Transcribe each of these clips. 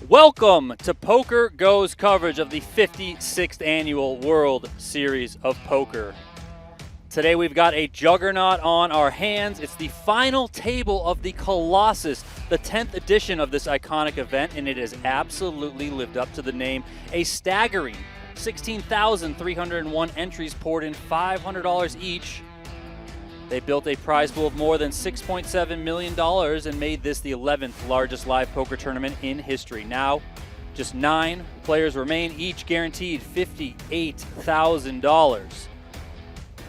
Welcome to PokerGo's coverage of the 56th Annual World Series of Poker. Today we've got a juggernaut on our hands. It's the final table of the Colossus, the 10th edition of this iconic event, and it has absolutely lived up to the name. A staggering 16,301 entries poured in $500 each. They built a prize pool of more than $6.7 million and made this the 11th largest live poker tournament in history. Now, just 9 players remain, each guaranteed $58,000.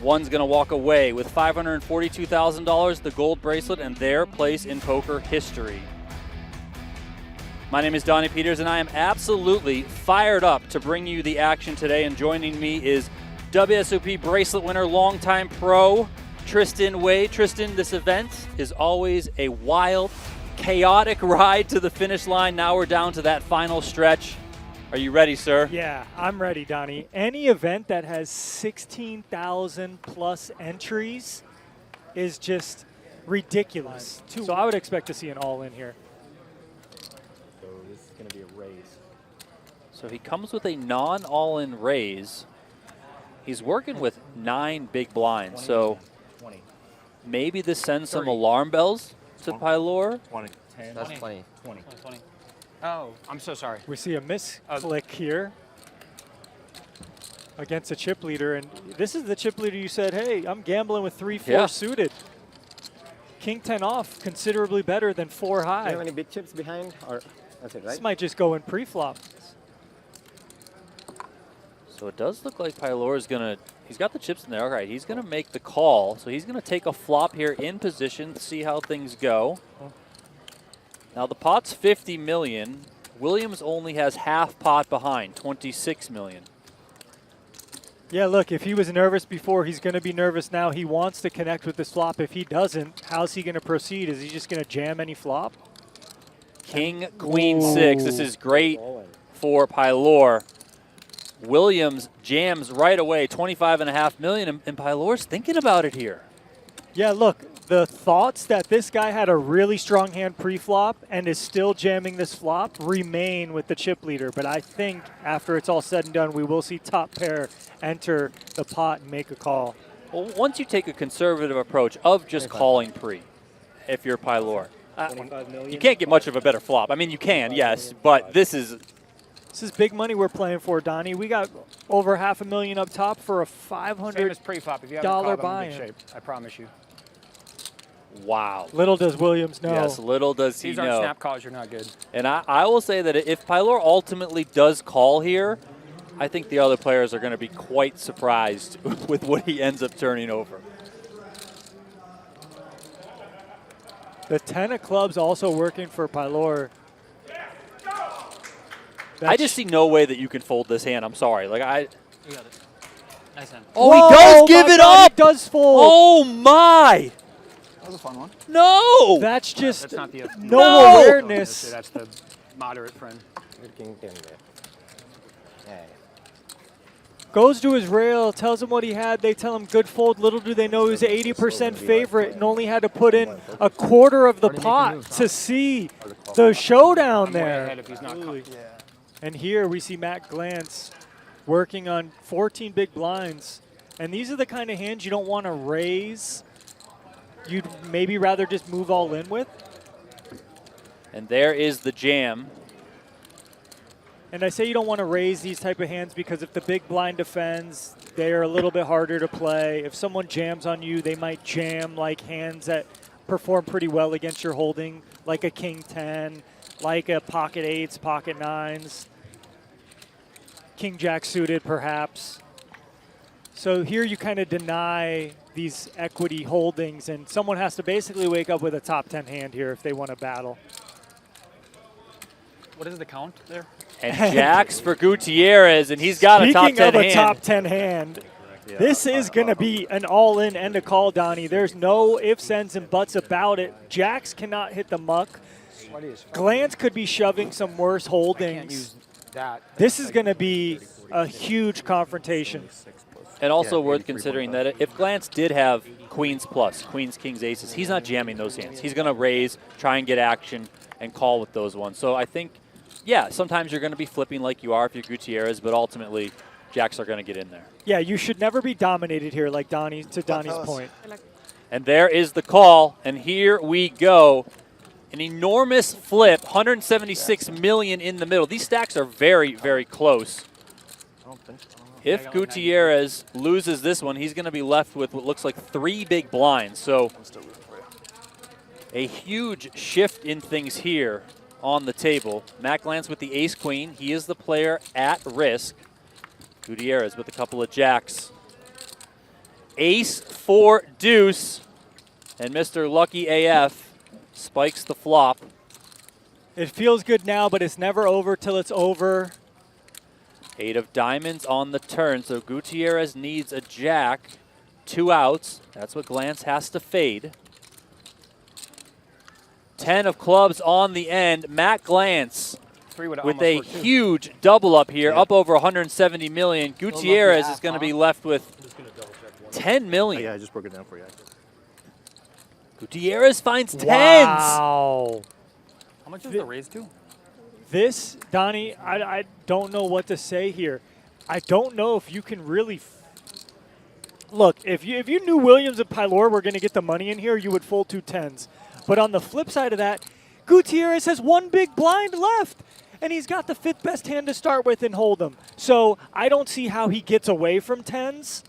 One's going to walk away with $542,000, the gold bracelet, and their place in poker history. My name is Donnie Peters, and I am absolutely fired up to bring you the action today. And joining me is WSOP bracelet winner, longtime pro, Tristan Wei. Tristan, this event is always a wild, chaotic ride to the finish line. Now we're down to that final stretch. Are you ready, sir? Yeah, I'm ready, Donnie. Any event that has 16,000 plus entries is just ridiculous. So I would expect to see an all-in here. So this is going to be a raise. So he comes with a non-all-in raise. He's working with 9 big blinds, 20, so 20. maybe this sends 30. some alarm bells to Pyloore. 20. 10. That's 20. 20. 20. Oh, I'm so sorry. We see a misclick here against a chip leader, and this is the chip leader you said, hey, I'm gambling with 3-4 suited. King 10 off, considerably better than 4 high. Do you have any big chips behind? Or that's it, right? This might just go in pre-flop. So it does look like Pyloore is going to, he's got the chips in there. All right, he's going to make the call. So he's going to take a flop here in position, see how things go. Now the pot's 50 million. Williams only has half pot behind, 26 million. Yeah, look, if he was nervous before, he's going to be nervous now. He wants to connect with this flop. If he doesn't, how's he going to proceed? Is he just going to jam any flop? King, Queen, 6. This is great for Pyloore. Williams jams right away, 25.5 million, and Pyloore's thinking about it here. Yeah, look, the thoughts that this guy had a really strong hand pre-flop and is still jamming this flop remain with the chip leader. But I think after it's all said and done, we will see top pair enter the pot and make a call. Well, once you take a conservative approach of just calling pre, if you're Pyloore, you can't get much of a better flop. I mean, you can, yes, but this is big money we're playing for, Donnie. We got over $500,000 up top for a $500 Same as pre-flop. If you haven't called, I'm in buy-in. good shape. I promise you. wow. Little does Williams know. Yes, little does he These know. aren't snap calls. You're not good. And I will say that if Pyloore ultimately does call here, I think the other players are going to be quite surprised with what he ends up turning over. The 10 of clubs also working for Pyloore. I just see no way that you can fold this hand. I'm sorry. Like You got it. Nice hand. Oh, he does give it up. He does fold. Oh my! That was a fun one. No! That's just That's not the no awareness. That's the moderate friend. King 10 there. Yeah. Goes to his rail, tells him what he had. They tell him good fold. Little do they know he was an 80% favorite and only had to put in a quarter of the pot to see the showdown I'm way there. ahead if he's not yeah. And here we see Matt Glantz working on 14 big blinds. And these are the kind of hands you don't want to raise. You'd maybe rather just move all in with. And there is the jam. And I say you don't want to raise these type of hands because if the big blind defends, they are a little bit harder to play. If someone jams on you, they might jam like hands that perform pretty well against your holding, like a King 10, like a pocket 8s, pocket 9s. King Jack suited, perhaps. So here you kind of deny these equity holdings, and someone has to basically wake up with a top 10 hand here if they want to battle. What is the count there? And Jacks for Gutierrez, and he's got a top 10 Speaking of a hand. top 10 hand, this is going to be an all-in end of call, Donnie. There's no ifs, ands, and buts about it. Jacks cannot hit the muck. Glantz could be shoving some worse holdings. This is going to be a huge confrontation. And also worth considering that if Glantz did have queens plus, queens, kings, aces, he's not jamming those hands. He's going to raise, try and get action, and call with those ones. So I think yeah, sometimes you're going to be flipping like you are if you're Gutierrez, but ultimately jacks are going to get in there. Yeah, you should never be dominated here, like Donnie's point. And there is the call, and here we go. An enormous flip, 176 million in the middle. These stacks are very, very close. I don't think so. If Gutierrez loses this one, he's going to be left with what looks like 3 big blinds. So I'm still rooting for you. a huge shift in things here on the table. Matt Glantz with the ace-queen. He is the player at risk. Gutierrez with a couple of jacks. Ace, 4, deuce. And Mr. Lucky AF spikes the flop. It feels good now, but it's never over till it's over. 8 of diamonds on the turn, so Gutierrez needs a jack. 2 outs. That's what Glantz has to fade. 10 of clubs on the end. Matt Glantz with a huge double up here, up over 170 million. Gutierrez is going to be left with 10 million. Yeah, I just broke it down for you. Gutierrez finds 10s. Wow. How much is the raise to? This, Donnie, I don't know what to say here. I don't know if you can really look. If you knew Williams and Pyloore were going to get the money in here, you would fold 2 10s. But on the flip side of that, Gutierrez has 1 big blind left, and he's got the 5th best hand to start with and hold them. So I don't see how he gets away from 10s,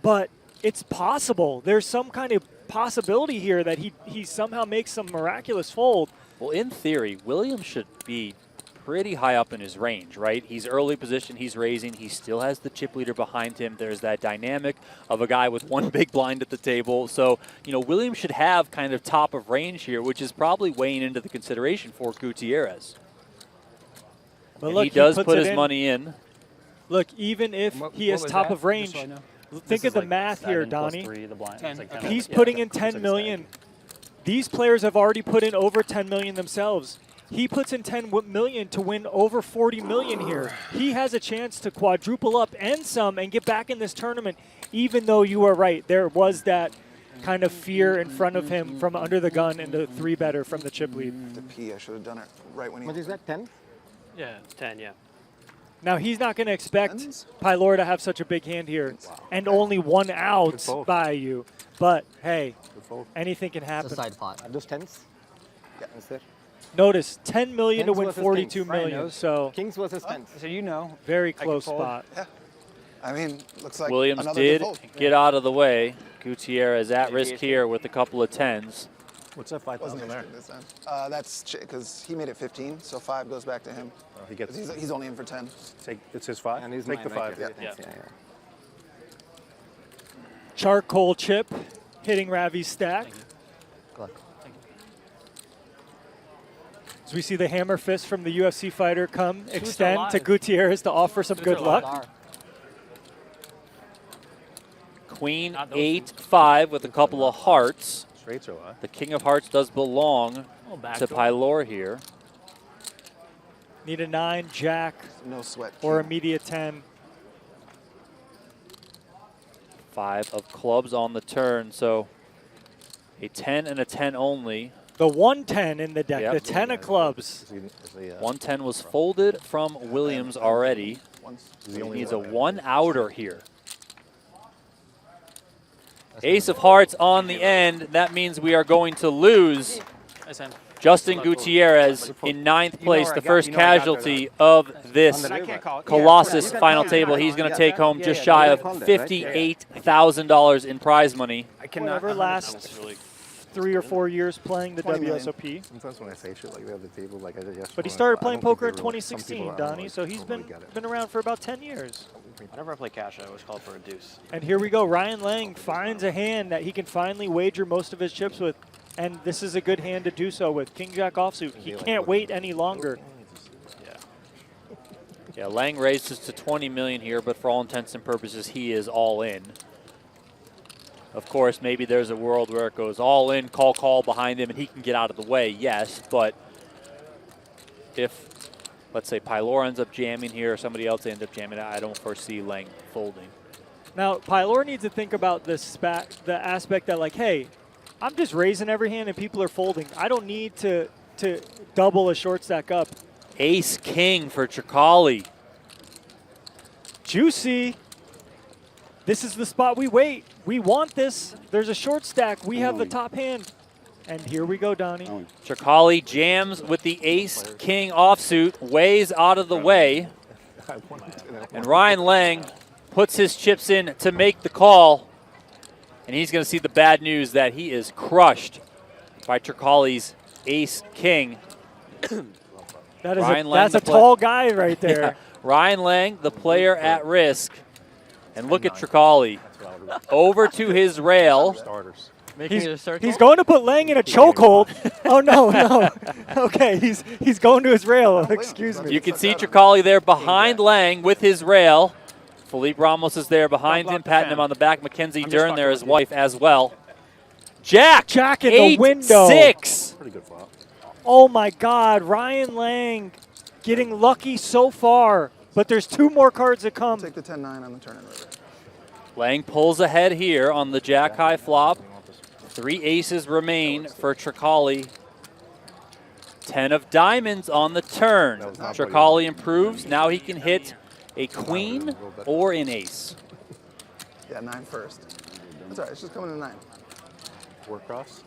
but it's possible. There's some kind of possibility here that he somehow makes some miraculous fold. Well, in theory, Williams should be pretty high up in his range, right? He's early position, he's raising, he still has the chip leader behind him. There's that dynamic of a guy with 1 big blind at the table. So, you know, Williams should have kind of top of range here, which is probably weighing into the consideration for Gutierrez. But look, he does puts put it his in. money in. Look, even if he is top of range, think of the math here, Donnie. He's putting in 10 million. These players have already put in over 10 million themselves. He puts in 10 million to win over 40 million here. He has a chance to quadruple up and some and get back in this tournament, even though you are right. There was that kind of fear in front of him from under the gun and the 3-better from the chip lead. The P, I should have done it right when he... What is that, 10? Yeah, 10, yeah. Now, he's not going to expect Tens? Pyloore to have such a big hand here and only 1 out fold. by you. But, hey, fold. anything can It's happen. a side pot. Are those 10s? Yeah. Is there? Notice, 10 million to Tens win versus 42 tens. Brian million. knows. So, Kings versus 10s. So you know. very can close fold. spot. Yeah. I mean, looks like Williams another good did fold. get out of the way. Gutierrez at risk here with a couple of 10s. What's that 5,000 Wasn't there? expecting this time. That's because he made it 15, so 5 goes back to him. Oh, he gets. He's only in for 10. Take, it's his 5. And he's Take mine the right 5. there. Yeah. Thanks, yeah. Charcoal chip hitting Ravi's stack. Good luck. As we see the hammer fist from the UFC fighter come extend to alive. Gutierrez to offer some good luck. Queen, Not those 8-5 with a couple of hearts. Straights are what? The king of hearts does belong to Pyloore here. Need a 9, jack, No sweat. or a King. media 10. 5 of clubs on the turn, so a 10 and a 10 only. The 110 in the deck, Yep. the 10 of clubs. Is he, 110 was folded from Williams already. Once. is he He only needs a one? 1-outer here. Ace of hearts on the end. That means we are going to lose SN. Justin Gutierrez in 9th place, the first casualty of this I can't call it. Colossus final table. He's going to take home just shy of $58,000 in prize money. I cannot. Whatever last 3 or 4 years playing the 20 million. Sometimes when I say shit like that at the table, like I did yesterday. But he started playing I don't think poker in they realize- some 2016, people are Donnie, like, so he's don't been really get it. been around for about 10 years. Whenever I play cash, I always call for a deuce. And here we go. Ryan Leng finds a hand that he can finally wager most of his chips with, and this is a good hand to do so with. King Jack offsuit. He can't wait any longer. Yeah. Yeah, Leng raises to 20 million here, but for all intents and purposes, he is all in. Of course, maybe there's a world where it goes all in, call behind him, and he can get out of the way, yes, but if, let's say, Pyloore ends up jamming here or somebody else ends up jamming, I don't foresee Leng folding. Now, Pyloore needs to think about the aspect that, like, hey, I'm just raising every hand and people are folding. I don't need to double a short stack up. Ace king for Trocoili. Juicy. This is the spot we wait. We want this. There's a short stack. We have the top hand. And here we go, Donnie. Trocoili jams with the ace king offsuit, Wei's out of the way. And Ryan Leng puts his chips in to make the call. And he's going to see the bad news that he is crushed by Trocoili's ace king. That is Ryan Leng, that's a tall guy right there. Yeah. Ryan Leng, the player at risk. And look at Trocoili. Over to his rail. Starters. He's going to put Leng in a chokehold. Oh, no, no. Okay, he's going to his rail. Excuse me. You can see Trocoili there behind Leng with his rail. Philippe Ramos is there behind him, patting him on the back. Mackenzie Dern there, his wife, as well. Jack in the window. 8-6. Pretty good flop. Oh, my God. Ryan Leng getting lucky so far. But there's 2 more cards that come. Take the 10-9 on the turn and river. Leng pulls ahead here on the jack high flop. 3 aces remain for Trocoili. 10 of diamonds on the turn. Trocoili improves. Now he can hit a queen or an ace. Yeah, 9 first. That's all right. It's just coming to 9. 4 cross.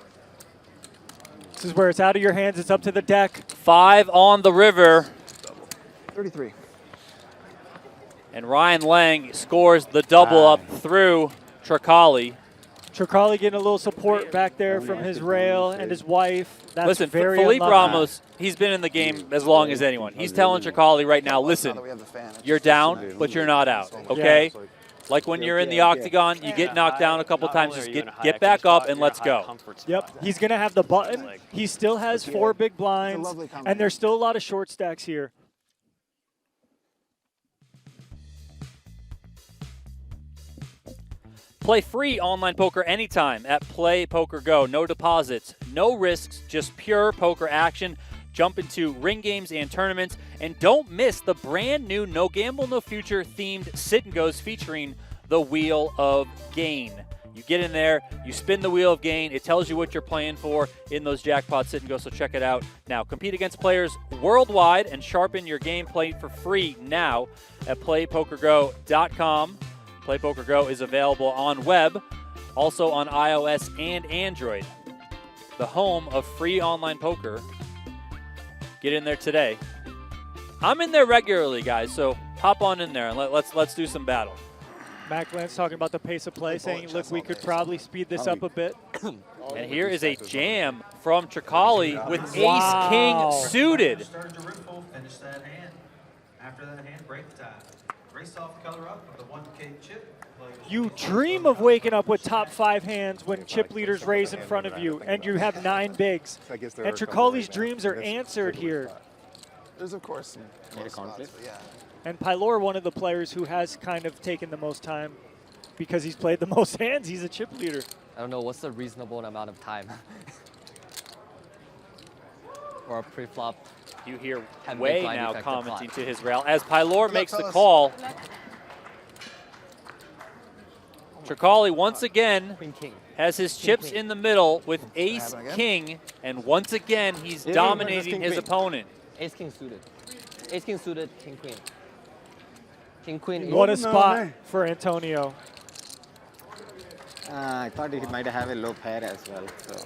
This is where it's out of your hands. It's up to the deck. 5 on the river. 33. And Ryan Leng scores the double up through Trocoili. Trocoili getting a little support back there from his rail and his wife. That's Listen, very Philippe unlucky. Ramos, he's been in the game as long as anyone. He's telling Trocoili right now, listen, you're down, but you're not out, okay? Like when you're in the octagon, you get knocked down a couple times, just get back up and let's go. Yep, he's going to have the button. He still has 4 big blinds, and there's still a lot of short stacks here. Play free online poker anytime at PlayPokerGo. No deposits, no risks, just pure poker action. Jump into ring games and tournaments. And don't miss the brand new No Gamble, No Future themed sit and goes featuring the Wheel of Gain. You get in there, you spin the Wheel of Gain. It tells you what you're playing for in those jackpot sit and go, so check it out now. Compete against players worldwide and sharpen your gameplay for free now at PlayPokerGo.com. PlayPokerGo is available on web, also on iOS and Android. The home of free online poker. Get in there today. I'm in there regularly, guys, so hop on in there and let's do some battle. Matt Glantz talking about the pace of play, saying, look, we could probably speed this up a bit. And here is a jam from Trocoili with ace-king suited. Start to riffle, finish that hand. After that hand, break the tie. Race off the color up with the 1K chip. You dream of waking up with top 5 hands when chip leaders raise in front of you, and you have 9 bigs. And Trocoili's dreams are answered here. There's, of course, some close spots, but yeah. And Pyloore, one of the players who has kind of taken the most time because he's played the most hands. He's a chip leader. I don't know, what's the reasonable amount of time? Or a pre-flop? You hear And Wei big blind now effective commenting flop. to his rail as Pyloore makes the fellas. call. Trocoili once again Queen king. has his chips in the middle with happen ace-king, and once again he's dominating his opponent. Ace king suited. Ace king suited, king queen. King queen. What a spot for Antonio. I thought he might have a low pair as well. So.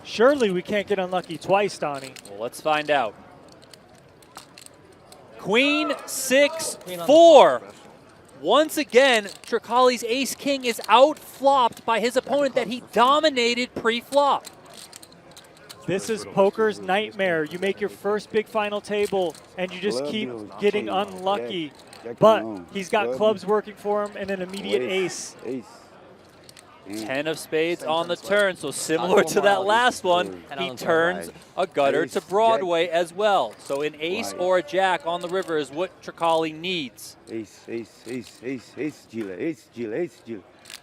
Surely we can't get unlucky twice, Donnie. Well, let's find out. Queen 6-4. Once again, Trocoili's ace-king is out-flopped by his opponent that he dominated pre-flop. This is poker's nightmare. You make your first big final table, and you just keep getting unlucky. But he's got clubs working for him and an immediate ace. 10 of spades on the turn, so similar to that last one, he turns a gutter to Broadway as well. So an ace or a jack on the river is what Trocoili needs. Ace, Gila, ace, Gila.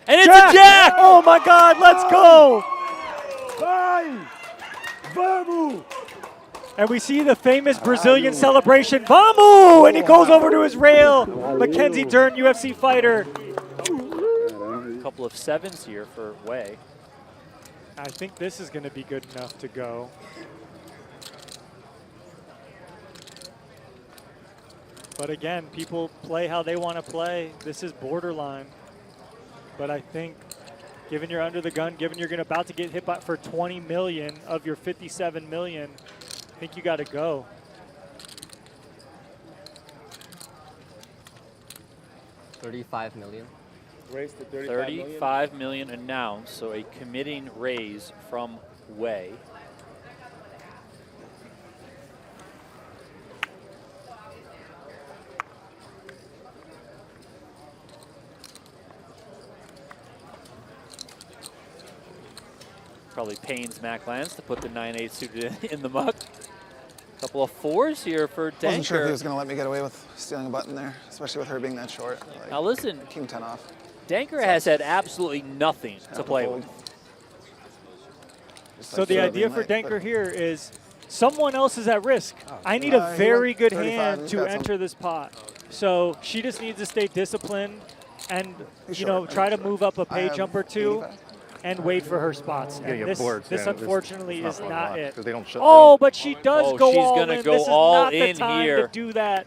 And it's a jack! Oh my God, let's go! Vamos! And we see the famous Brazilian celebration, Vamos! And he goes over to his rail. Mackenzie Dern, UFC fighter. A couple of sevens here for Wei. I think this is going to be good enough to go. But again, people play how they want to play. This is borderline. But I think, given you're under the gun, given you're about to get hit by for 20 million of your 57 million, I think you got to go. $35 million. Raise to 35 million announced, so a committing raise from Wei. Probably pains Matt Glantz to put the 9-8 suited in the muck. Couple of fours here for Dencker. Wasn't sure if he was going to let me get away with stealing a button there, especially with her being that short. Like, Now listen, King 10 off. Dencker has had absolutely nothing to play with. So the idea for Dencker here is someone else is at risk. I need a very good hand to enter this pot. So she just needs to stay disciplined and, you know, try to move up a pay jump or two and wait for her spots. And this unfortunately is not it. Oh, but she does go she's all gonna in. go This is all not the in time here. to do that.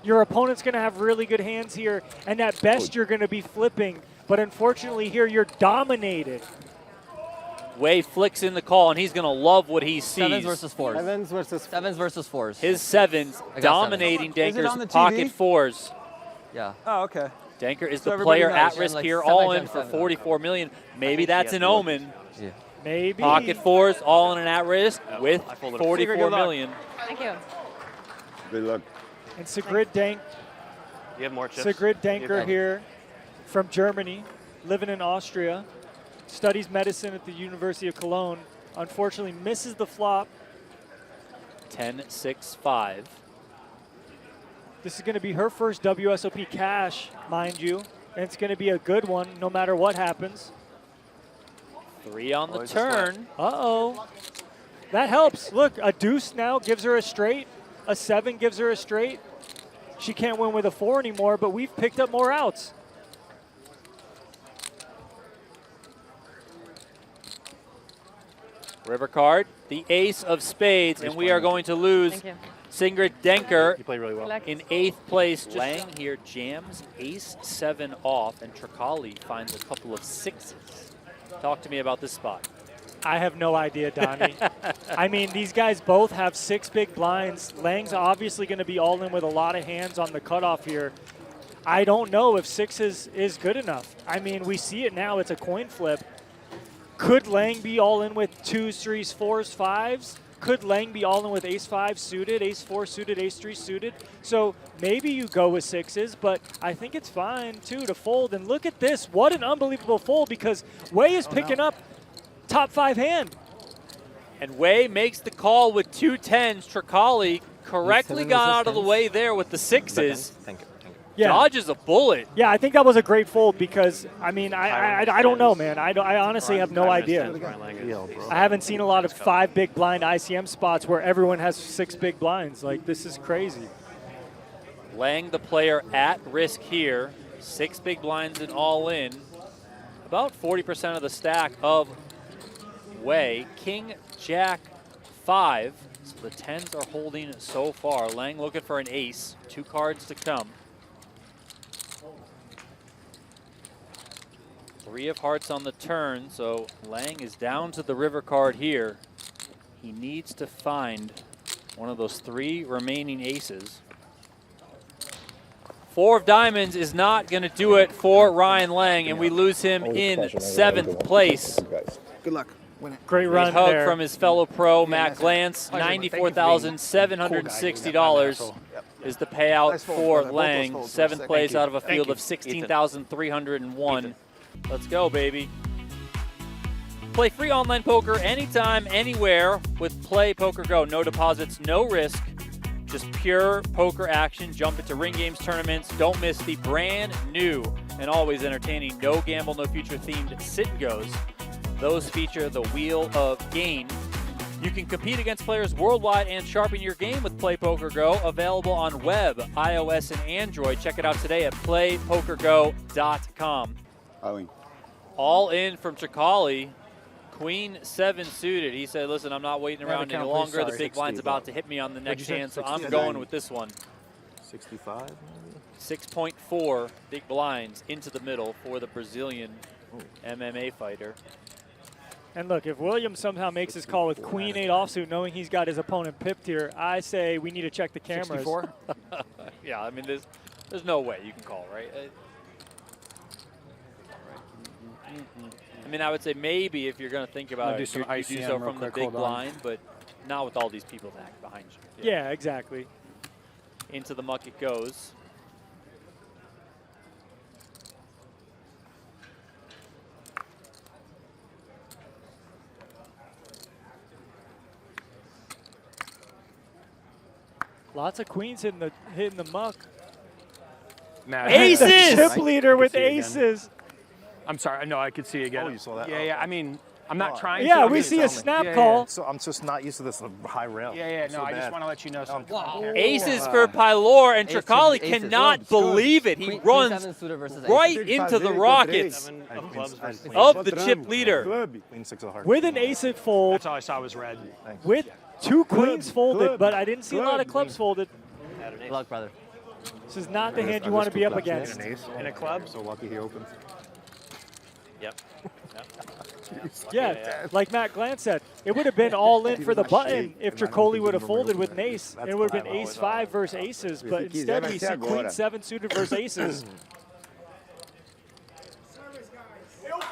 Your opponent's going to have really good hands here, and at best you're going to be flipping. But unfortunately here you're dominated. Wei flicks in the call, and he's going to love what he sees. Sevens versus fours. Sevens versus fours. His sevens dominating sevens. Denker's pocket fours. Yeah. Oh, okay. Dencker is So the everybody player knows. at risk Like here, all in semi-gen for seven. 44 million. Maybe she that's has an to look. omen. Yeah. Maybe. Pocket fours, all in and at risk with I folded a 44 good luck. million. Thank you. Good luck. And Sigrid Dencker. You have more chips? Sigrid You have Dencker more. here from Germany, living in Austria, studies medicine at the University of Cologne. Unfortunately, misses the flop. 10-6-5. This is going to be her first WSOP cash, mind you, and it's going to be a good one no matter what happens. 3 on the Always a flat. turn. Uh-oh. That helps. Look, a deuce now gives her a straight. A 7 gives her a straight. She can't win with a 4 anymore, but we've picked up more outs. River card, the ace of spades, and we are going to lose Thank you. Sigrid Dencker You played really well. Select. in 8th place. Leng here jams ace-7 off, and Trocoili finds a couple of 6s. Talk to me about this spot. I have no idea, Donnie. I mean, these guys both have 6 big blinds. Lang's obviously going to be all in with a lot of hands on the cutoff here. I don't know if 6 is good enough. I mean, we see it now. It's a coin flip. Could Leng be all in with 2s, 3s, 4s, 5s? Could Leng be all in with ace-5 suited, ace-4 suited, ace-3 suited? So maybe you go with 6s, but I think it's fine, too, to fold. And look at this. What an unbelievable fold, because Wei is picking up top 5 hand. And Wei makes the call with 2 10s. Trocoili correctly got out of the way there with the 6s. Thank you. Thank you. Yeah. Dodges a bullet. Yeah, I think that was a great fold because, I mean, I don't know, man. I honestly have no idea. I haven't seen a lot of 5 big blind ICM spots where everyone has 6 big blinds. Like, this is crazy. Leng, the player at risk here. 6 big blinds and all in. About 40% of the stack of Wei. King, Jack, 5. So the 10s are holding so far. Leng looking for an ace. 2 cards to come. 3 of hearts on the turn, so Leng is down to the river card here. He needs to find one of those 3 remaining aces. 4 of diamonds is not going to do it for Ryan Leng, and we lose him in 7th place. Good luck. Win it. Great A run hug there. from his fellow pro, Matt Glantz. $94,760 is the payout Nice fold, for brother. Both those Leng. folds were 7th sick. place Thank out of a Thank field you. of 16,301. Let's go, baby. Play free online poker anytime, anywhere with Play PokerGo. No deposits, no risk. Just pure poker action. Jump into ring games, tournaments. Don't miss the brand new and always entertaining No Gamble, No Future themed sit and goes. Those feature the Wheel of Gain. You can compete against players worldwide and sharpen your game with Play PokerGo. Available on web, iOS, and Android. Check it out today at playpokergo.com. All in from Trocoili. Queen 7 suited. He said, listen, I'm not waiting around any longer. The big blind's about to hit me on the next hand, so I'm going with this one. 65 maybe? 6.4 big blinds into the middle for the Brazilian MMA fighter. And look, if Williams somehow makes his call with Queen 8 offsuit, knowing he's got his opponent pipped here, I say we need to check the cameras. 64? Yeah, I mean, there's no way you can call, right? I mean, I would say maybe if you're going to think about it, you do so from the big blind, but not with all these people back behind you. Yeah, exactly. Into the muck it goes. Lots of queens hitting the muck. Matt, Aces! The chip leader with aces. I'm sorry. No, I could see again. Oh, you saw that? Yeah, yeah. I mean, I'm not trying to. Yeah, I'm we just see a telling me. snap Yeah, call. So I'm just not used to this high rail. Yeah, yeah. No, So I just bad. want to let you know something. Aces for Pyloore, and Aces, Trocoili aces. cannot Good, believe it. He Queen runs 7 suited versus right aces. into the rockets 7 of clubs versus queen. of the chip leader. Queen 6 of hearts. With an ace it fold, That's all I saw was red. with 2 queens folded, but I didn't see a lot of clubs folded. Good luck, brother. This is not the hand you want to be up against. In a club? So lucky he opens. Yep. Yeah, like Matt Glantz said, it would have been all in for the button if Trocoili would have folded with an ace. And it would have been ace 5 versus aces, but instead we see queen 7 suited versus aces.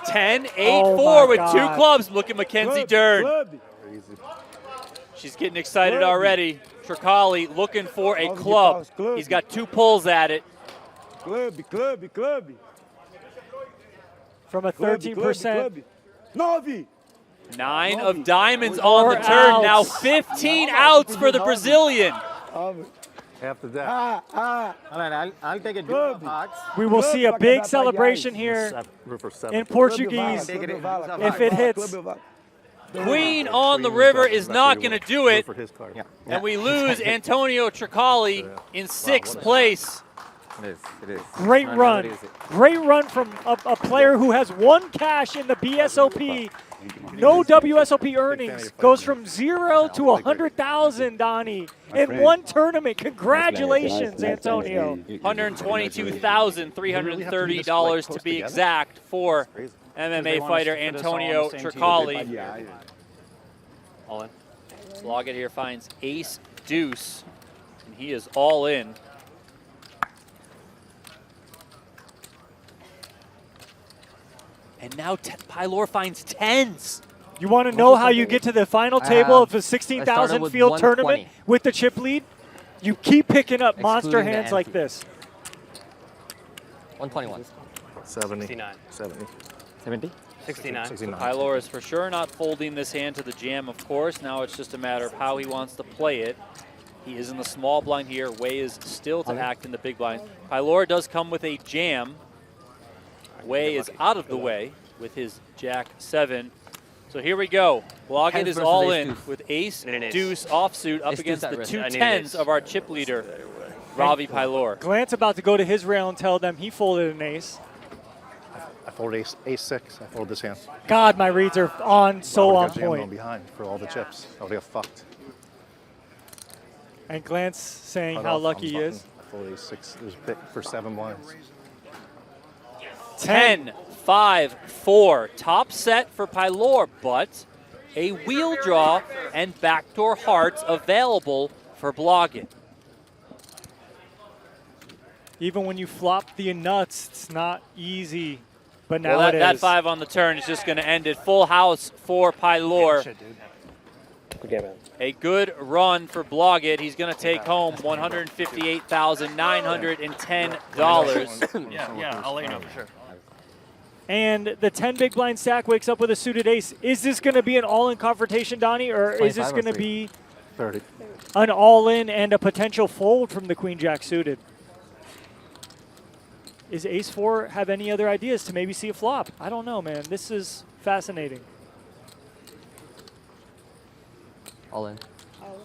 10, 8, Oh 4 my with God. 2 clubs. Look at Mackenzie Dern. She's getting excited already. Trocoili looking for a club. He's got 2 pulls at it. From a 13%. 9 of diamonds on the Four turn. Now outs. 15 outs for the Brazilian. After that. All right, I'll take a duel of hearts. We will see a big celebration here River 7. in Portuguese Take it. if it hits. Queen on the river is not going to do it. For his card. And we lose Antonio Trocoili in 6th place. It is. Great run. Great run from a player who has 1 cash in the BSOP. No WSOP earnings. Goes from 0 to 100,000, Donnie, in 1 tournament. Congratulations, Antonio. $122,330 to be exact for MMA fighter Antonio Trocoili. All in. Blodgett here finds ace deuce, and he is all in. And now Pyloore finds 10s. You want to know how you get to the final table of a 16,000 with field 120. tournament with the chip lead? You keep picking up monster Excluding the hands like ante. this. 121. 70. 69. 70. 70? 69. 69. Pyloore is for sure not folding this hand to the jam, of course. Now it's just a matter of how he wants to play it. He is in the small blind here. Wei is still to act in the big blind. Pyloore does come with a jam. Wei is out of the way with his Jack 7. So here we go. Blodgett Tens is versus all ace in deuce. with ace, I need an ace. deuce offsuit up Ace against deuce at the risk. 2 I need an 10s ace. of our chip leader, Ravi Pyloore. Glantz about to go to his rail and tell them he folded an ace. I fold ace 6. I fold this hand. God, my reads are on so I on would've got jammed point. behind for all the chips. I would have got fucked. And Glantz saying Cut how off, lucky I'm he is. fucking- I fold ace 6. It was bit for 7 blinds. 10, 5, 4. Top set for Pyloore, but a wheel draw and backdoor hearts available for Blodgett. Even when you flop the nuts, it's not easy. But now Well, it that is. 5 on the turn is just going to end it. Full house for Pyloore. A good run for Blodgett. He's going to take home $158,910. Yeah, I'll let you know for sure. And the 10 big blind stack wakes up with a suited ace. Is this going to be an all-in confrontation, Donnie, or is this 25 or going to 3? be 30. an all-in and a potential fold from the queen jack suited? Is ace 4 have any other ideas to maybe see a flop? I don't know, man. This is fascinating. All in.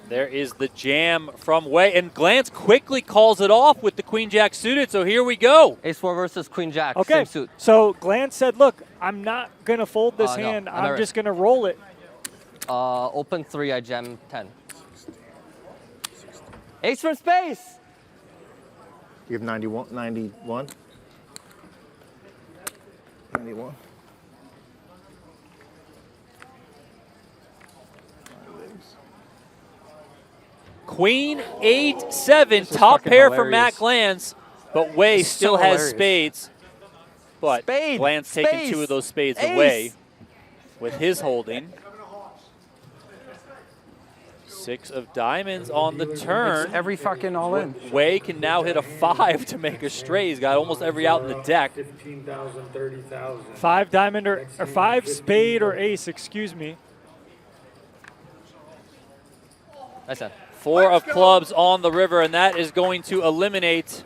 There is the jam from Wei, and Glantz quickly calls it off with the queen jack suited, so here we go. Ace 4 versus queen jack. Okay, Same suit. so Glantz said, look, I'm not going to fold this No, hand. another I'm just going to roll it. Open 3, I jam 10. Ace for space. You have 91? 91? 91. Queen 8-7, top fucking pair for Matt hilarious. Glantz, but Wei This is still so has hilarious. spades. But Spade, Glantz taking spades, 2 of those spades ace. away with his holding. 6 of diamonds on the turn. Every fucking all in. Wei can now hit a 5 to make a straight. He's got almost every out in the deck. 15,000, 30,000. 5 diamond or 5 spade or ace, excuse me. Nice hand. 4 of clubs on the river, and that is going to eliminate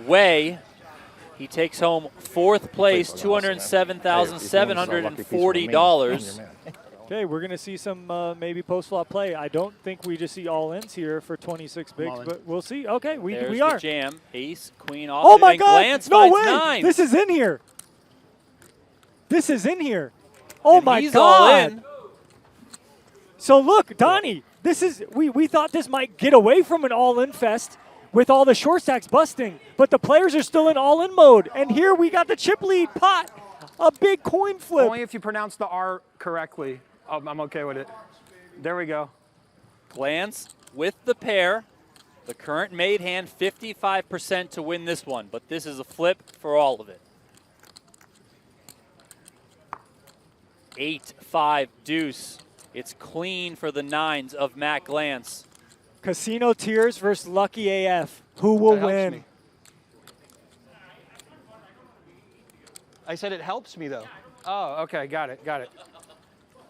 Wei. He takes home 4th place, $207,740. Okay, we're going to see some maybe post-flop play. I don't think we just see all-ins here for 26 bigs, but we'll see. Okay, we There's are. the jam. Ace, queen off. Oh, my and God. Glantz No finds way. 9. This is in here. This is in here. Oh, And my he's God. all in. So, look, Donnie, this is we thought this might get away from an all-in fest with all the short stacks busting, but the players are still in all-in mode. And here we got the chip lead pot, a big coin flip. Only if you pronounce the R correctly. I'm okay with it. There we go. Glantz with the pair. The current made hand, 55% to win this one, but this is a flip for all of it. 8-5 deuce. It's clean for the 9s of Matt Glantz. Casino Tears versus Lucky AF. Who will That helps win? me. I said it helps me, though. Oh, okay. Got it. Got it.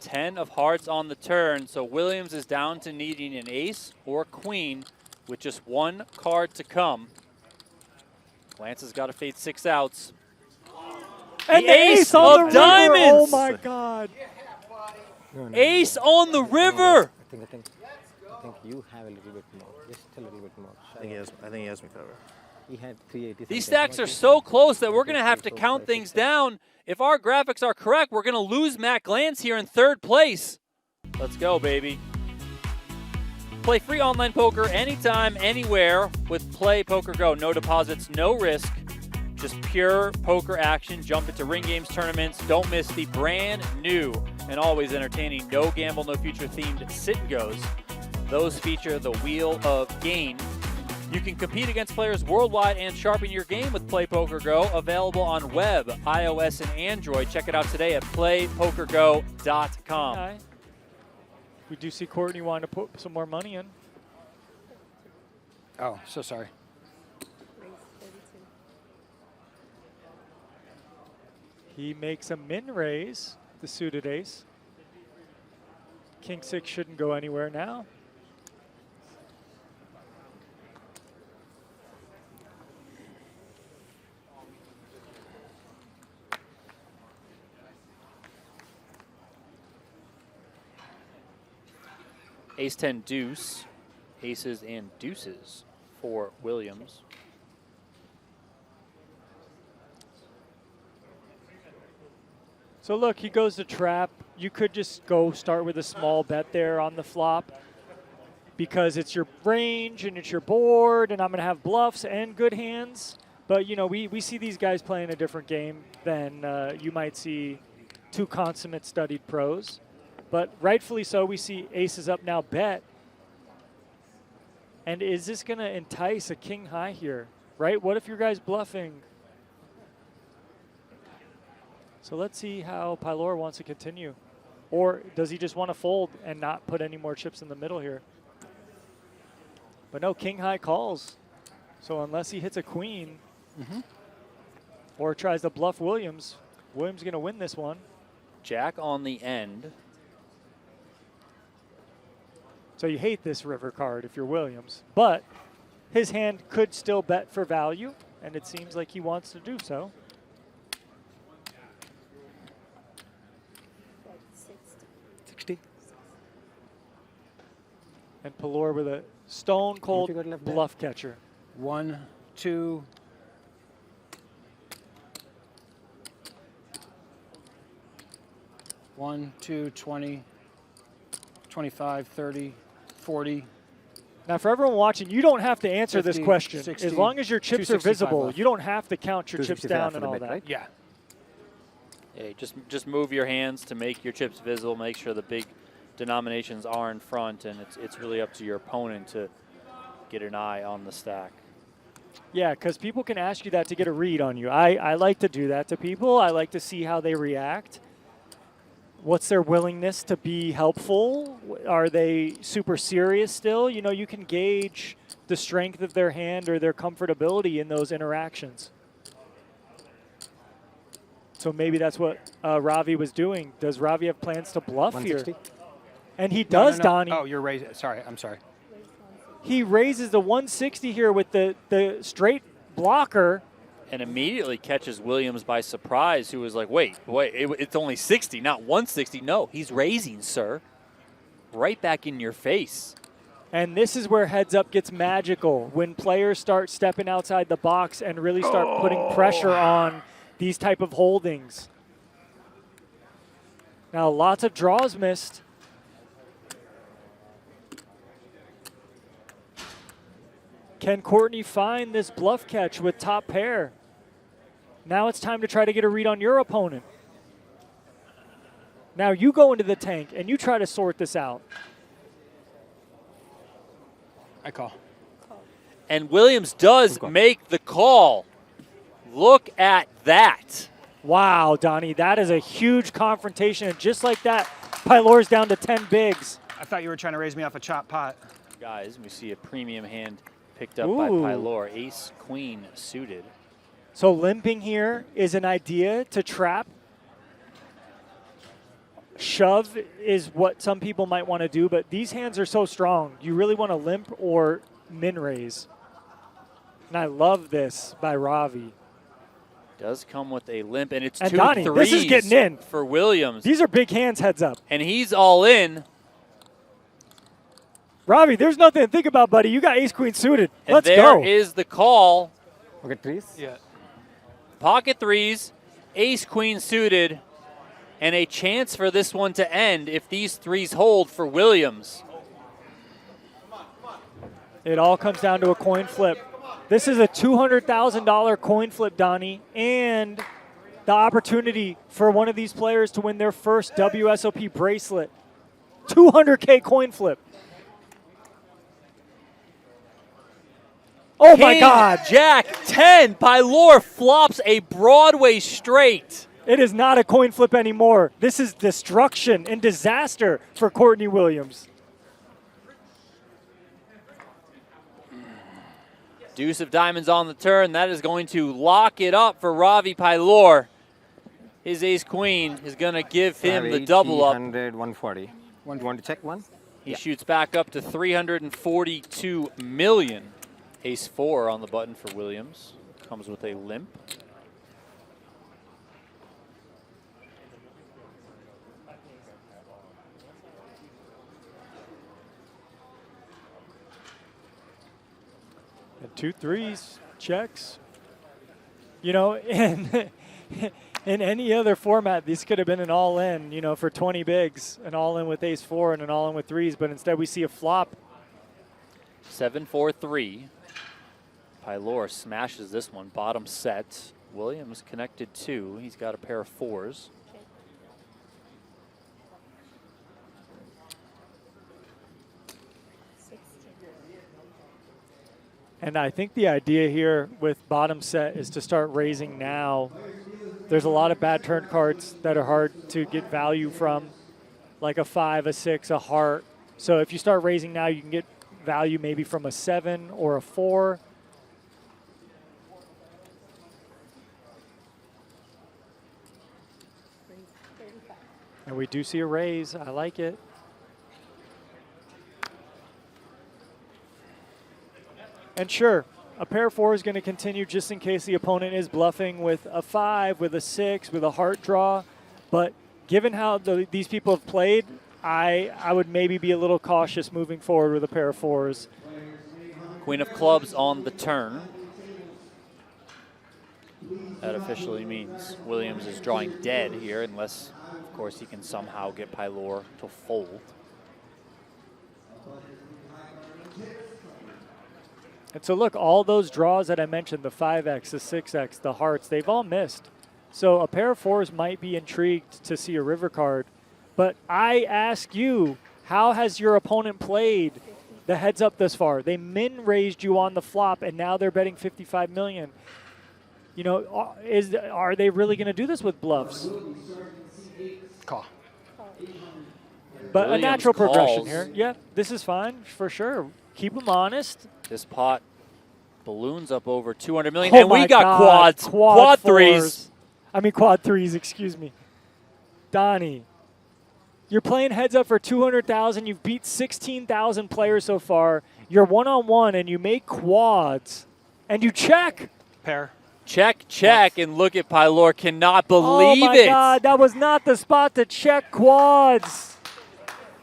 10 of hearts on the turn, so Williams is down to needing an ace or queen with just 1 card to come. Glantz has got to fade 6 outs. And the ace on of the river. diamonds! Oh my God. Ace on the river! I think you have a little bit more, just a little bit more. I think he has me covered. He had 380. These stacks are so close that we're going to have to count things down. If our graphics are correct, we're going to lose Matt Glantz here in 3rd place. Let's go, baby. Play free online poker anytime, anywhere with Play PokerGo. No deposits, no risk. Just pure poker action. Jump into ring games, tournaments. Don't miss the brand new and always entertaining No Gamble, No Future themed sit and goes. Those feature the Wheel of Gain. You can compete against players worldwide and sharpen your game with Play PokerGo. Available on web, iOS, and Android. Check it out today at playpokergo.com. We do see Courtney wanting to put some more money in. Oh, so sorry. He makes a min raise, the suited ace. King 6 shouldn't go anywhere now. Ace 10 deuce, aces and deuces for Williams. So look, he goes to trap. You could just go start with a small bet there on the flop because it's your range and it's your board and I'm going to have bluffs and good hands. But, you know, we see these guys playing a different game than you might see 2 consummate studied pros. But rightfully so, we see aces up now bet. And is this going to entice a king high here, right? What if your guy's bluffing? So let's see how Pyloore wants to continue. Or does he just want to fold and not put any more chips in the middle here? But no, king high calls. So unless he hits a queen or tries to bluff Williams, Williams going to win this one. Jack on the end. So you hate this river card if you're Williams. But his hand could still bet for value, and it seems like he wants to do so. And Pyloore with a stone cold bluff catcher. 1, 2. $1, $2, $20, $25, $30, $40, Now, for everyone watching, you don't have to answer 50, this question. 60, as long as your chips are 265 visible, left. you don't have to count your chips 265 down after and the all bet, that. right? Yeah. Yeah, just move your hands to make your chips visible. Make sure the big denominations are in front, and it's really up to your opponent to get an eye on the stack. Yeah, because people can ask you that to get a read on you. I like to do that to people. I like to see how they react. What's their willingness to be helpful? Are they super serious still? You know, you can gauge the strength of their hand or their comfortability in those interactions. So maybe that's what Ravi was doing. Does Ravi have plans to bluff here? 160? And he does, No. Donnie. Oh, you're raising. Sorry, I'm sorry. He raises the 160 here with the straight blocker. And immediately catches Williams by surprise, who was like, wait, it's only 60, not 160. No, he's raising, sir. Right back in your face. And this is where heads up gets magical, when players start stepping outside the box and really start putting pressure on these type of holdings. Now, lots of draws missed. Can Courtenay find this bluff catch with top pair? Now it's time to try to get a read on your opponent. Now you go into the tank and you try to sort this out. I call. And Williams does make the call. Look at that. Wow, Donnie, that is a huge confrontation. And just like that, Pyloore's down to 10 bigs. I thought you were trying to raise me off a chop pot. Guys, we see a premium hand picked up by Pyloore. Ace, queen suited. So limping here is an idea to trap. Shove is what some people might want to do, but these hands are so strong. You really want to limp or min raise. And I love this by Ravi. Does come with a limp, and it's And two Donnie, threes this is getting in. for Williams. These are big hands, heads up. And he's all in. Ravi, there's nothing to think about, buddy. You got ace queen suited. And Let's there go. is the call. Pocket threes? Yeah. Pocket threes, ace queen suited, and a chance for this one to end if these threes hold for Williams. It all comes down to a coin flip. This is a $200,000 coin flip, Donnie, and the opportunity for one of these players to win their first WSOP bracelet. $200K coin flip. Oh, my King, God. Jack 10. Pyloore flops a Broadway straight. It is not a coin flip anymore. This is destruction and disaster for Courtenay Williams. Deuce of diamonds on the turn. That is going to lock it up for Ravi Pyloore. His ace-queen is going to give him the double up. 100, 140. You want to check one? He shoots back up to 342 million. Ace-4 on the button for Williams. Comes with a limp. And 2 threes, checks. You know, in any other format, this could have been an all-in, you know, for 20 bigs, an all-in with ace-4 and an all-in with threes, but instead we see a flop. 7-4-3. Pyloore smashes this one, bottom set. Williams connected 2. He's got a pair of 4s. And I think the idea here with bottom set is to start raising now. There's a lot of bad turn cards that are hard to get value from, like a 5, a 6, a heart. So if you start raising now, you can get value maybe from a 7 or a 4. And we do see a raise. I like it. And sure, a pair of 4 is going to continue just in case the opponent is bluffing with a 5, with a 6, with a heart draw. But given how these people have played, I would maybe be a little cautious moving forward with a pair of 4s. Queen of clubs on the turn. That officially means Williams is drawing dead here, unless, of course, he can somehow get Pyloore to fold. And so look, all those draws that I mentioned, the 5X, the 6X, the hearts, they've all missed. So a pair of fours might be intrigued to see a river card. But I ask you, how has your opponent played the heads up this far? They min raised you on the flop, and now they're betting 55 million. You know, are they really going to do this with bluffs? Call. But Williams a natural progression calls. here. Yeah, this is fine for sure. Keep them honest. This pot balloons up over 200 million, Oh and we my got God, quads, quad threes. fours. I mean quad threes, excuse me. Donnie, you're playing heads up for 200,000. You've beat 16,000 players so far. You're one-on-one, and you make quads, and you check. Pair. Check, check, and look at Pyloore. Cannot believe Oh my it. God, that was not the spot to check quads.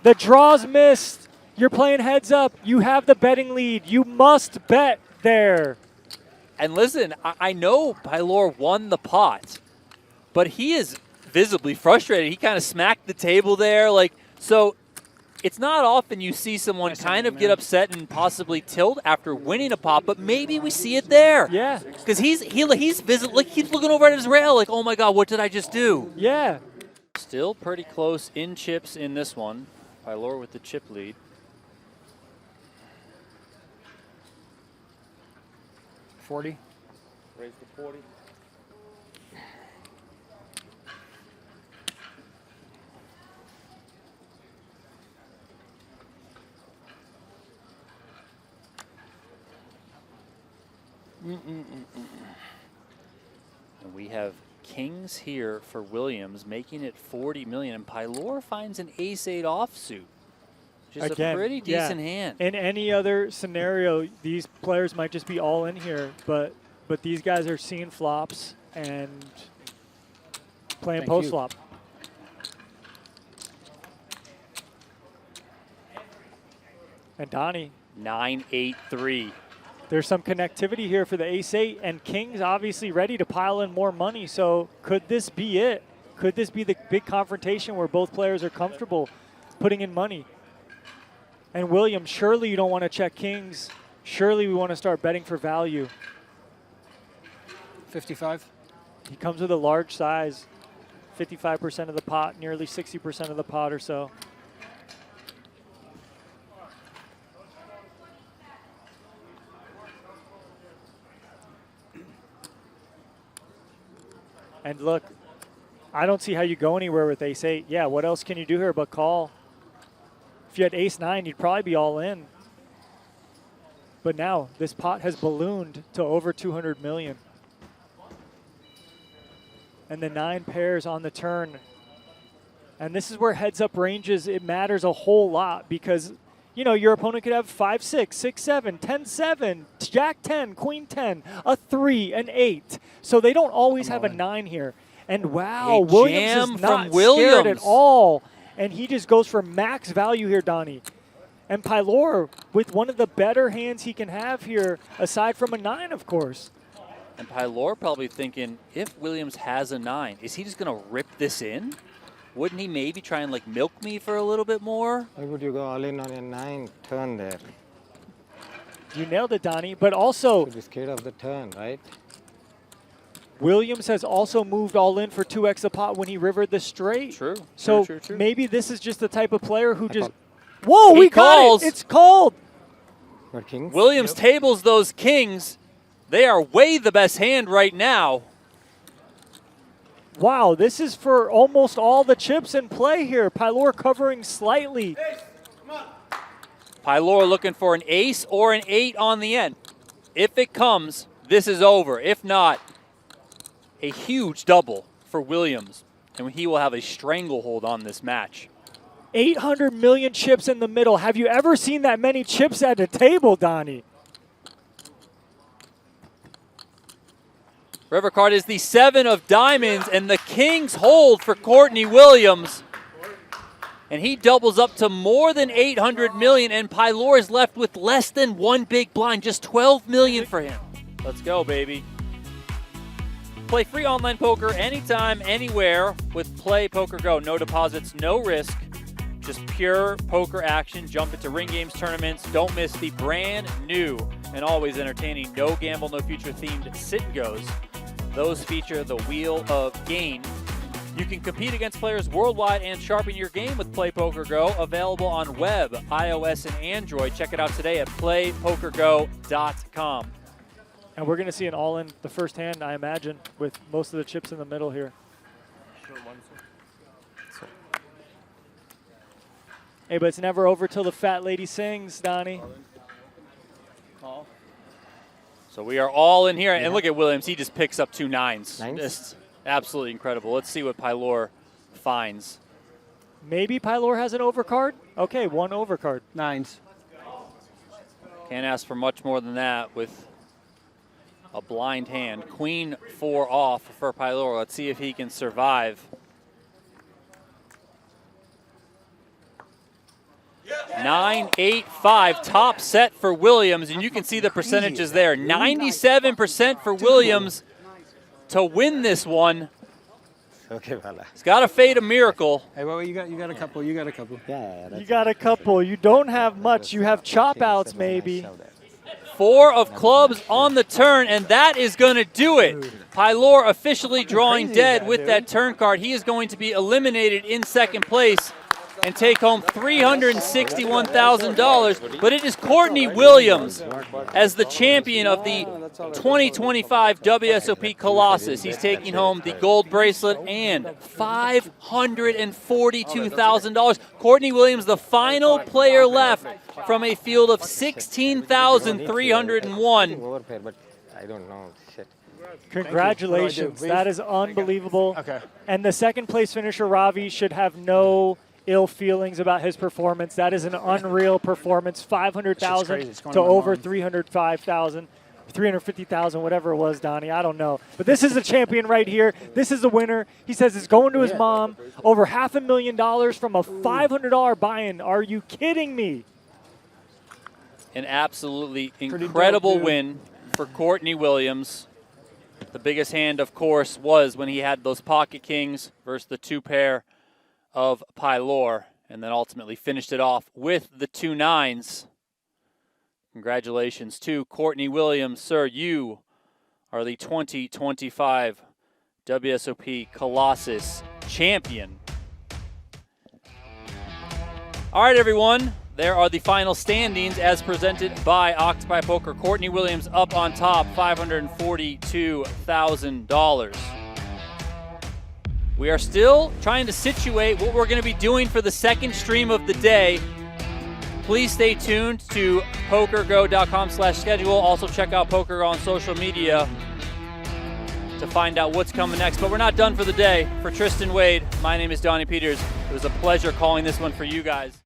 The draws missed. You're playing heads up. You have the betting lead. You must bet there. And listen, I know Pyloore won the pot, but he is visibly frustrated. He kind of smacked the table there. So it's not often you see someone kind of get upset and possibly tilt after winning a pot, but maybe we see it there. Yeah. Because he's looking over at his rail like, oh my God, what did I just do? Yeah. Still pretty close in chips in this one. Pyloore with the chip lead. $40. Raise to 40. And we have kings here for Williams, making it 40 million. And Pyloore finds an ace-8 offsuit. Just Again, a pretty yeah. decent hand. In any other scenario, these players might just be all in here, but these guys are seeing flops and playing Thank post you. flop. And Donnie, 9-8-3. there's some connectivity here for the ace-8, and kings obviously ready to pile in more money. So could this be it? Could this be the big confrontation where both players are comfortable putting in money? And Williams, surely you don't want to check kings. Surely we want to start betting for value. 55. He comes with a large size, 55% of the pot, nearly 60% of the pot or so. And look, I don't see how you go anywhere with ace-8. Yeah, what else can you do here but call? If you had ace-9, you'd probably be all in. But now, this pot has ballooned to over 200 million. And the 9 pairs on the turn. And this is where heads-up ranges, it matters a whole lot because, you know, your opponent could have 5-6, 6-7, 10-7, Jack-10, Queen-10, a 3, an 8. So they don't always have a 9 here. And wow, A Williams jam is from not scared Williams. at all. And he just goes for max value here, Donnie. And Pyloore with one of the better hands he can have here, aside from a 9, of course. And Pyloore probably thinking, if Williams has a 9, is he just going to rip this in? Wouldn't he maybe try and like milk me for a little bit more? Why would you go all in on a 9 turn there? You nailed it, Donnie. But also, You'd be scared of the turn, right? Williams has also moved all in for 2x a pot when he rivered the straight. True. So True. maybe this is just the type of player who just... call. Whoa, He we calls. got it. It's called. But kings? Williams tables those kings. They are way the best hand right now. Wow, this is for almost all the chips in play here. Pyloore covering slightly. Pyloore looking for an ace or an 8 on the end. If it comes, this is over. If not, a huge double for Williams. And he will have a stranglehold on this match. 800 million chips in the middle. Have you ever seen that many chips at a table, Donnie? River card is the 7 of diamonds, and the kings hold for Courtenay Williams. And he doubles up to more than 800 million, and Pyloore is left with less than one big blind, just 12 million for him. Let's go, baby. Play free online poker anytime, anywhere with Play PokerGo. No deposits, no risk, just pure poker action. Jump into ring games, tournaments. Don't miss the brand new and always entertaining. No gamble, no future themed sit-goes. Those feature the Wheel of Gain. You can compete against players worldwide and sharpen your game with Play Poker Go. Available on web, iOS, and Android. Check it out today at playpokergo.com. And we're going to see an all-in the first hand, I imagine, with most of the chips in the middle here. Hey, but it's never over till the fat lady sings, Donnie. So we are all in here. And look at Williams. He just picks up 2 nines. Nines? Just absolutely incredible. Let's see what Pyloore finds. Maybe Pyloore has an overcard? Okay, 1 overcard. 9s. Can't ask for much more than that with a blind hand. Queen 4 off for Pyloore. Let's see if he can survive. 9-8-5, top set for Williams, and you can see the percentages there. 97% for Williams to win this one. Okay, Bala. He's got to fade a miracle. Hey, well, you got a couple. You got a couple. Yeah, You got a couple. You don't have much. You have chop outs, maybe. 4 of clubs on the turn, and that is going to do it. Pyloore officially drawing dead with that turn card. He is going to be eliminated in second place and take home $361,000. But it is Courtenay Williams as the champion of the 2025 WSOP Colossus. He's taking home the gold bracelet and $542,000. Courtenay Williams, the final player left from a field of 16,301. Overpair, but I don't know. Shit. Congratulations. That is unbelievable. Okay. And the second place finisher, Ravi, should have no ill feelings about his performance. That is an unreal performance. 500,000 to over 305,000, 350,000, whatever it was, Donnie. I don't know. But this is a champion right here. This is the winner. He says it's going to his mom. Over $500,000 from a $500 buy-in. Are you kidding me? An absolutely incredible win for Courtenay Williams. The biggest hand, of course, was when he had those pocket kings versus the 2 pair of Pyloore, and then ultimately finished it off with the 2 nines. Congratulations to Courtenay Williams, sir. You are the 2025 WSOP Colossus champion. All right, everyone. There are the final standings as presented by Octopi Poker. Courtenay Williams up on top, $542,000. We are still trying to situate what we're going to be doing for the second stream of the day. Please stay tuned to PokerGo.com/schedule. Also check out PokerGo on social media to find out what's coming next. But we're not done for the day. For Tristan Wade, my name is Donnie Peters. It was a pleasure calling this one for you guys.